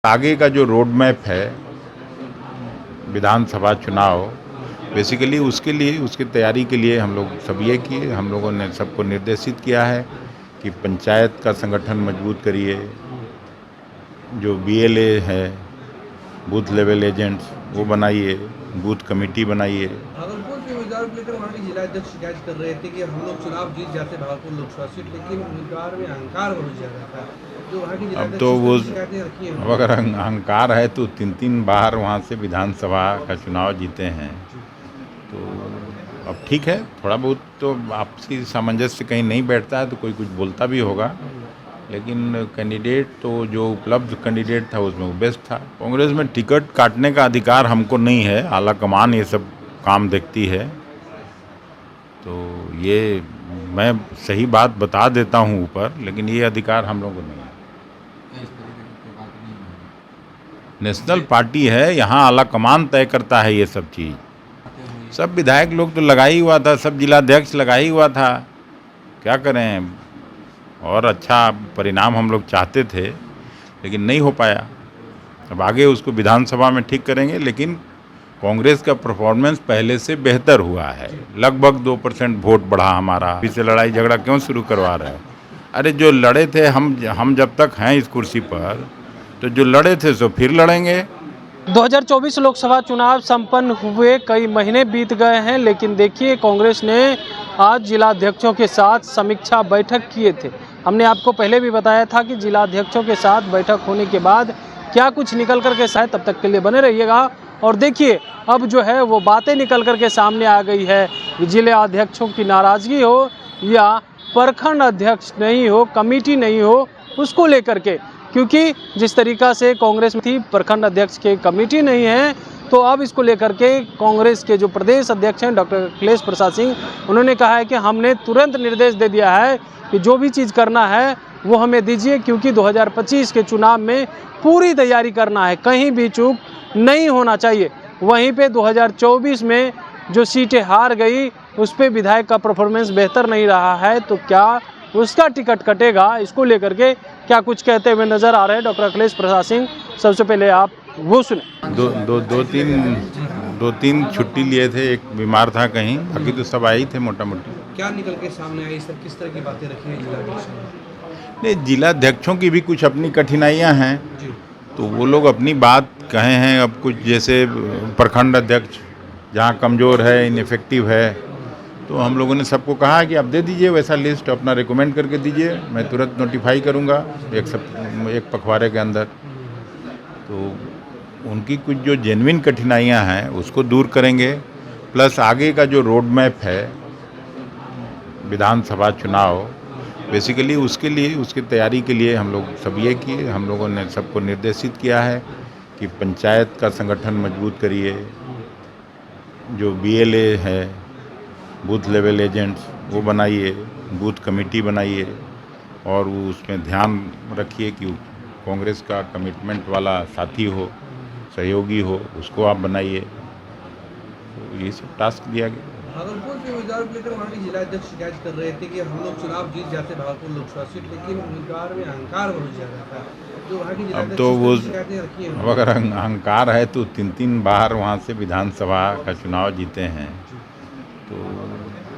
आगे का जो रोड मैप है विधानसभा चुनाव, बेसिकली उसके लिए, उसकी तैयारी के लिए हम लोग सब ये किए, हम लोगों ने सबको निर्देशित किया है कि पंचायत का संगठन मजबूत करिए, जो बीएलए है, बूथ लेवल एजेंट्स, वो बनाइए, बूथ कमेटी बनाइए। भागलपुर के उम्मीदवार को लेकर वहाँ के जिला अध्यक्ष शिकायत कर रहे थे कि हम लोग चुनाव जीत जाते भागलपुर लोकसभा सीट, लेकिन उम्मीदवार में अहंकार बहुत ज़्यादा था। जो वहाँ के जिला अब अध्यक्ष तो वो शिकायतें रखी हैं, अब अगर अहंकार है तो 3-3 बार वहाँ से विधानसभा का चुनाव जीते हैं, तो अब ठीक है, थोड़ा बहुत तो आपसी सामंजस्य कहीं नहीं बैठता है तो कोई कुछ बोलता भी होगा, लेकिन कैंडिडेट तो जो उपलब्ध कैंडिडेट था उसमें वो बेस्ट था। कांग्रेस में टिकट काटने का अधिकार हमको नहीं है, आला कमान ये सब काम देखती है, तो ये मैं सही बात बता देता हूँ ऊपर, लेकिन ये अधिकार हम लोगों को नहीं है। नेशनल पार्टी है, यहाँ आला कमान तय करता है ये सब चीज़। सब विधायक लोग तो लगा ही हुआ था, सब जिलाध्यक्ष लगा ही हुआ था, क्या करें, और अच्छा परिणाम हम लोग चाहते थे लेकिन नहीं हो पाया। अब आगे उसको विधानसभा में ठीक करेंगे, लेकिन कांग्रेस का परफॉर्मेंस पहले से बेहतर हुआ है, लगभग 2% वोट बढ़ा हमारा। इसे लड़ाई झगड़ा क्यों शुरू करवा रहे हैं? अरे जो लड़े थे हम जब तक हैं इस कुर्सी पर, तो जो लड़े थे सो फिर लड़ेंगे। 2024 लोकसभा चुनाव संपन्न हुए कई महीने बीत गए हैं, लेकिन देखिए कांग्रेस ने आज जिलाध्यक्षों के साथ समीक्षा बैठक किए थे। हमने आपको पहले भी बताया था कि जिलाध्यक्षों के साथ बैठक होने के बाद क्या कुछ निकल कर के शायद, तब तक के लिए बने रहिएगा। और देखिए अब जो है वो बातें निकल कर के सामने आ गई है, जिला अध्यक्षों की नाराज़गी हो या प्रखंड अध्यक्ष नहीं हो, कमेटी नहीं हो, उसको लेकर के, क्योंकि जिस तरीका से कांग्रेस में थी प्रखंड अध्यक्ष के कमेटी नहीं है, तो अब इसको लेकर के कांग्रेस के जो प्रदेश अध्यक्ष हैं डॉक्टर अखिलेश प्रसाद सिंह, उन्होंने कहा है कि हमने तुरंत निर्देश दे दिया है कि जो भी चीज़ करना है वो हमें दीजिए, क्योंकि 2025 के चुनाव में पूरी तैयारी करना है, कहीं भी चूक नहीं होना चाहिए। वहीं पे 2024 में जो सीटें हार गई उस पर विधायक का परफॉर्मेंस बेहतर नहीं रहा है, तो क्या उसका टिकट कटेगा, इसको लेकर के क्या कुछ कहते हुए नजर आ रहे हैं डॉक्टर अखिलेश प्रसाद सिंह। सबसे पहले आप वो सुने। दो तीन छुट्टी लिए थे, एक बीमार था कहीं, बाकी तो सब आई थे मोटा मोटी। क्या निकल के सामने आई सर, किस तरह की बातें रखी हैं जिलाध्यक्ष ने? नहीं, जिलाध्यक्षों की भी कुछ अपनी कठिनाइयां हैं, जी, तो वो लोग अपनी बात कहे हैं। अब कुछ जैसे प्रखंड अध्यक्ष जहाँ कमज़ोर है, इनफेक्टिव है, तो हम लोगों ने सबको कहा कि आप दे दीजिए वैसा लिस्ट, अपना रिकमेंड करके दीजिए, मैं तुरंत नोटिफाई करूँगा एक पखवाड़े के अंदर। तो उनकी कुछ जो जेन्युइन कठिनाइयाँ हैं उसको दूर करेंगे, प्लस आगे का जो रोड मैप है विधानसभा चुनाव, बेसिकली उसके लिए, उसकी तैयारी के लिए हम लोग सब ये किए, हम लोगों ने सबको निर्देशित किया है कि पंचायत का संगठन मजबूत करिए, जो बीएलए है, बूथ लेवल एजेंट्स, वो बनाइए, बूथ कमेटी बनाइए, और वो उसमें ध्यान रखिए कि कांग्रेस का कमिटमेंट वाला साथी हो, सहयोगी हो, उसको आप बनाइए। तो ये सब टास्क दिया गया। भागलपुर के उम्मीदवार को लेकर वहाँ के जिला अध्यक्ष शिकायत कर रहे थे कि हम लोग चुनाव जीत जाते भागलपुर लोकसभा सीट, लेकिन उम्मीदवार में अहंकार बहुत ज़्यादा था। जो वहाँ के जिला अब तो वो अध्यक्ष शिकायतें रखी हैं, अब अगर अहंकार है तो 3-3 बार वहाँ से विधानसभा का चुनाव जीते हैं, तो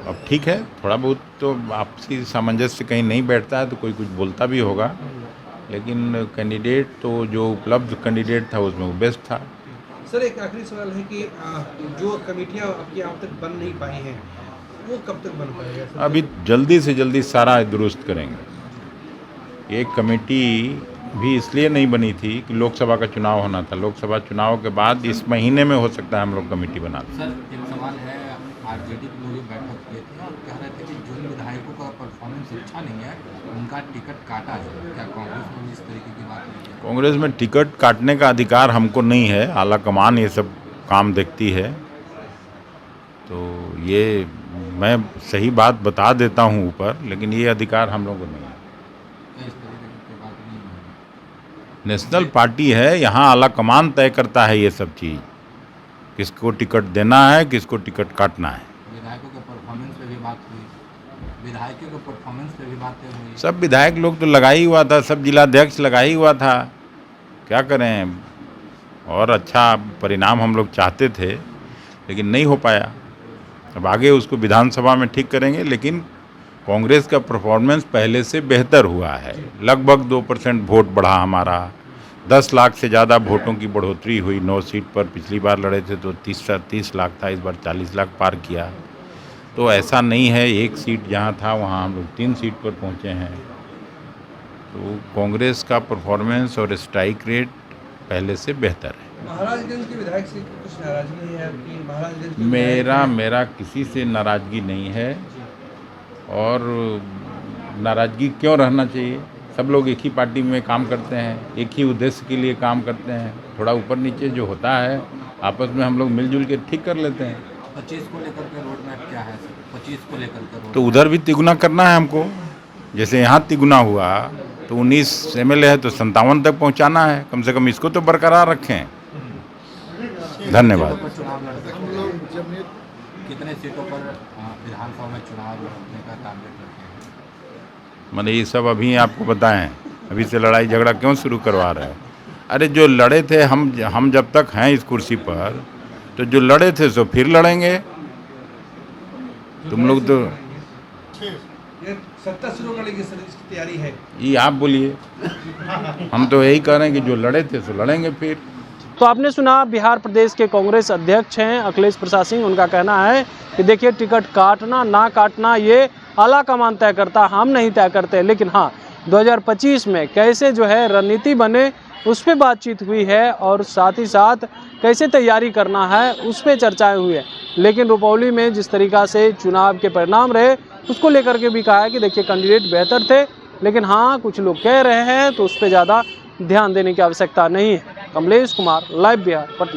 अब ठीक है, थोड़ा बहुत तो आपसी सामंजस्य कहीं नहीं बैठता है तो कोई कुछ बोलता भी होगा, लेकिन कैंडिडेट तो जो उपलब्ध कैंडिडेट था उसमें वो बेस्ट था। सर एक आखिरी सवाल है कि जो कमेटियाँ आपकी अब तक बन नहीं पाई हैं वो कब तक बन पाएगा सर? अभी जल्दी से जल्दी सारा दुरुस्त करेंगे। एक कमेटी भी इसलिए नहीं बनी थी कि लोकसभा का चुनाव होना था, लोकसभा चुनाव के बाद इस महीने में हो सकता है हम लोग कमेटी बना दें। सर एक सवाल है, आरजेडी के लोग बैठक किए थे और कह रहे थे कि जिन विधायकों का परफॉर्मेंस अच्छा नहीं है उनका टिकट काटा है। क्या कांग्रेस में इस तरीके की बात नहीं है? कांग्रेस में टिकट काटने का अधिकार हमको नहीं है, आला कमान ये सब काम देखती है, तो ये मैं सही बात बता देता हूँ ऊपर, लेकिन ये अधिकार हम लोगों को नहीं है। इस तरीके की बात नहीं है। नेशनल पार्टी है, यहाँ आला कमान तय करता है ये सब चीज़, किसको टिकट देना है, किसको टिकट काटना है। विधायकों के परफॉर्मेंस पे भी बात हुई, विधायकों के परफॉर्मेंस पे भी बातें हुई। सब विधायक लोग तो लगा ही हुआ था, सब जिलाध्यक्ष लगा ही हुआ था, क्या करें, और अच्छा परिणाम हम लोग चाहते थे लेकिन नहीं हो पाया। अब आगे उसको विधानसभा में ठीक करेंगे, लेकिन कांग्रेस का परफॉर्मेंस पहले से बेहतर हुआ है। लगभग 2% वोट बढ़ा हमारा, 10 लाख से ज़्यादा वोटों की बढ़ोतरी हुई। 9 सीट पर पिछली बार लड़े थे तो 30 लाख था, इस बार 40 लाख पार किया। तो ऐसा नहीं है, एक सीट जहाँ था वहाँ हम लोग 3 सीट पर पहुँचे हैं। तो कांग्रेस का परफॉर्मेंस और स्ट्राइक रेट पहले से बेहतर है। महाराजगंज के विधायक से कुछ नाराजगी है आपकी? महाराजगंज के विधायक मेरा किसी से नाराज़गी नहीं है, और नाराज़गी क्यों रहना चाहिए। सब लोग एक ही पार्टी में काम करते हैं, एक ही उद्देश्य के लिए काम करते हैं। थोड़ा ऊपर नीचे जो होता है आपस में हम लोग मिलजुल के ठीक कर लेते हैं। 25 को लेकर के रोड मैप क्या है सर? 25 को लेकर के रोड तो उधर भी तिगुना करना है हमको, जैसे यहाँ तिगुना हुआ तो 19 MLA है तो 57 तक पहुँचाना है। कम से कम इसको तो बरकरार रखें। धन्यवाद। पर चुनाव लड़ सकते हैं, कितने सीटों पर विधानसभा में चुनाव लड़ने का टारगेट रखे हैं? मैंने ये सब अभी आपको बताएं, अभी से लड़ाई झगड़ा क्यों शुरू करवा रहे हैं? अरे जो लड़े थे हम जब तक हैं इस कुर्सी पर, तो जो लड़े थे सो फिर लड़ेंगे। तुम लोग तो ये सत्ता शुरू करने की सर इसकी तैयारी है। ये आप बोलिए, हम तो यही कह रहे हैं कि जो लड़े थे सो लड़ेंगे फिर। तो आपने सुना बिहार प्रदेश के कांग्रेस अध्यक्ष हैं अखिलेश प्रसाद सिंह। उनका कहना है कि देखिए, टिकट काटना ना काटना ये आला कमान तय करता, हम नहीं तय करते। लेकिन हाँ, 2025 में कैसे जो है रणनीति बने उस पर बातचीत हुई है, और साथ ही साथ कैसे तैयारी करना है उस पर चर्चाएं हुई है। लेकिन रुपौली में जिस तरीक़ा से चुनाव के परिणाम रहे उसको लेकर के भी कहा है कि देखिए, कैंडिडेट बेहतर थे, लेकिन हाँ कुछ लोग कह रहे हैं तो उस पर ज़्यादा ध्यान देने की आवश्यकता नहीं है। कमलेश कुमार, लाइव बिहार, पटना।